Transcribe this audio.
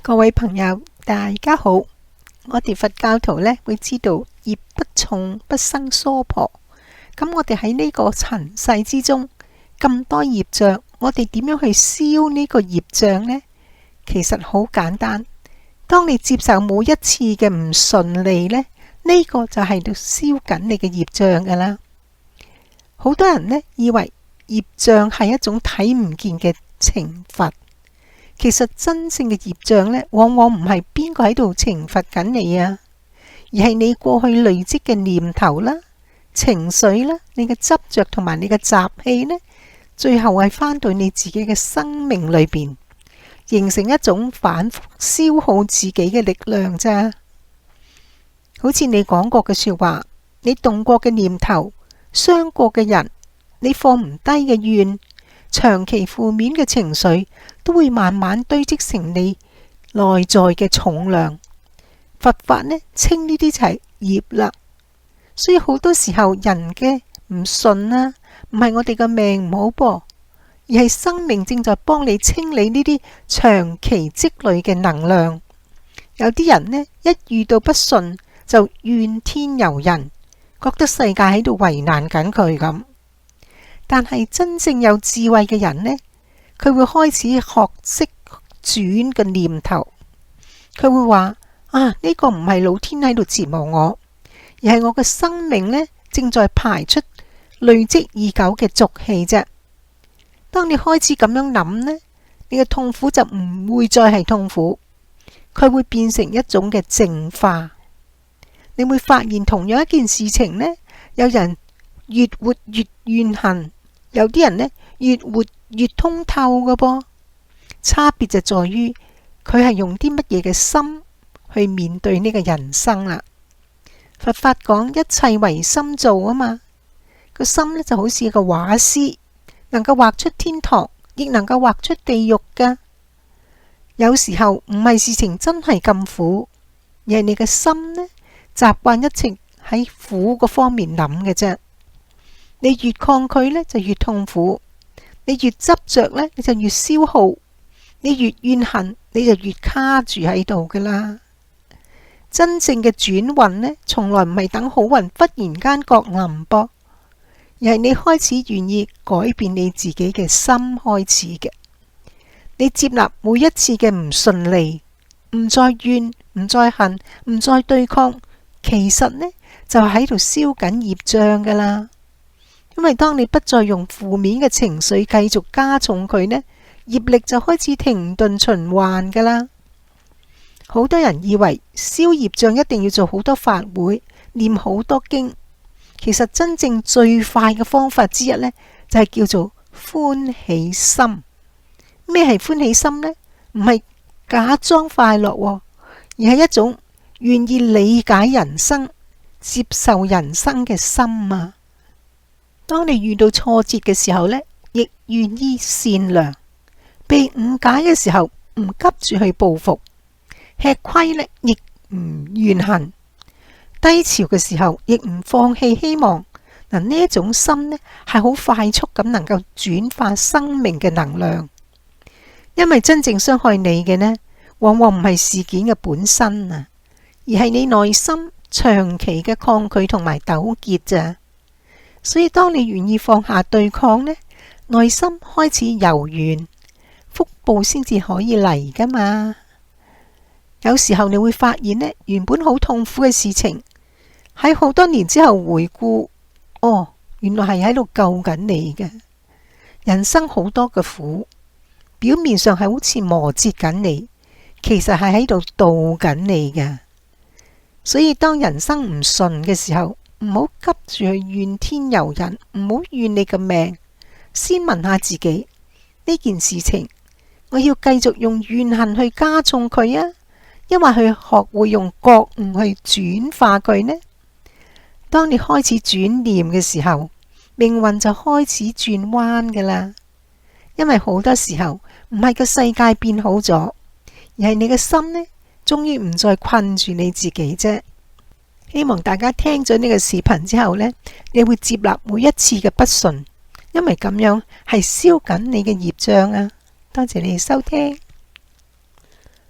各位朋友，大家好。我哋佛教徒呢會知道業不重不生娑婆。咁我哋喺呢個塵世之中咁多業障，我哋點樣去消呢個業障呢？其實好簡單，當你接受每一次嘅唔順利呢，呢個就係度消緊你嘅業障噶啦。好多人呢以為業障係一種睇唔見嘅懲罰。其實真正嘅業障呢，往往唔係邊個喺度懲罰緊你啊，而係你過去累積嘅念頭啦、情緒啦、你嘅執着同埋你嘅習氣呢，最後係返到你自己嘅生命裏邊，形成一種反覆消耗自己嘅力量咋。好似你講過嘅說話，你動過嘅念頭、傷過嘅人，你放唔低嘅怨，長期負面嘅情緒都會慢慢堆積成你內在嘅重量。佛法呢稱呢啲就係業啦。所以好多時候人嘅唔順啊，唔係我哋嘅命唔好噃，而係生命正在幫你清理呢啲長期積累嘅能量。有啲人呢一遇到不順就怨天尤人，覺得世界喺度為難緊佢咁。但係真正有智慧嘅人呢，佢會開始學識轉個念頭，佢會話呢個唔係老天喺度折磨我，而係我嘅生命呢正在排出累積已久嘅濁氣啫。當你開始咁樣諗呢，你嘅痛苦就唔會再係痛苦，佢會變成一種嘅淨化。你會發現同樣一件事情呢，有人越活越怨恨，有啲人呢越活越通透㗎噃。差別就在於佢係用啲乜嘢嘅心去面對呢個人生啦。佛法講一切唯心造啊嘛，個心呢就好似個畫師，能夠畫出天堂，亦能夠畫出地獄㗎。有時候唔係事情真係咁苦，而係你嘅心呢習慣一直喺苦嗰方面諗嘅啫。你越抗拒呢，就越痛苦；你越執着呢，你就越消耗；你越怨恨，你就越卡住喺度噶啦。真正嘅轉運呢，從來唔係等好運忽然間降臨噃，而係你開始願意改變你自己嘅心開始嘅。你接納每一次嘅唔順利，唔再怨，唔再恨，唔再對抗，其實呢就喺度燒緊業障噶啦。因為當你不再用負面嘅情緒繼續加重佢呢，業力就開始停頓循環噶啦。好多人以為消業障一定要做好多法會，念好多經。其實真正最快嘅方法之一呢，就係叫做歡喜心。咩係歡喜心呢？唔係假裝快樂，而係一種願意理解人生、接受人生嘅心啊。當你遇到挫折嘅時候呢，亦願意善良；被誤解嘅時候，唔急住去報復；吃虧呢，亦唔怨恨；低潮嘅時候，亦唔放棄希望。嗱，呢一種心呢，係好快速咁能夠轉化生命嘅能量。因為真正傷害你嘅呢，往往唔係事件嘅本身啊，而係你內心長期嘅抗拒同埋糾結咋。所以當你願意放下對抗呢，內心開始柔軟，福報先至可以嚟噶嘛。有時候你會發現呢，原本好痛苦嘅事情，喺好多年之後回顧，原來係喺度救緊你嘅。人生好多嘅苦，表面上係好似磨折緊你，其實係喺度導緊你嘅。所以當人生唔順嘅時候，唔好急住去怨天尤人，唔好怨你嘅命。先問下自己，呢件事情我要繼續用怨恨去加重佢啊，因為去學會用覺悟去轉化佢呢？當你開始轉念嘅時候，命運就開始轉彎噶啦。因為好多時候唔係個世界變好咗，而係你嘅心呢，終於唔再困住你自己啫。希望大家聽咗呢個視頻之後呢，你會接納每一次嘅不順，因為咁樣係消緊你嘅業障啊！多謝你哋收聽。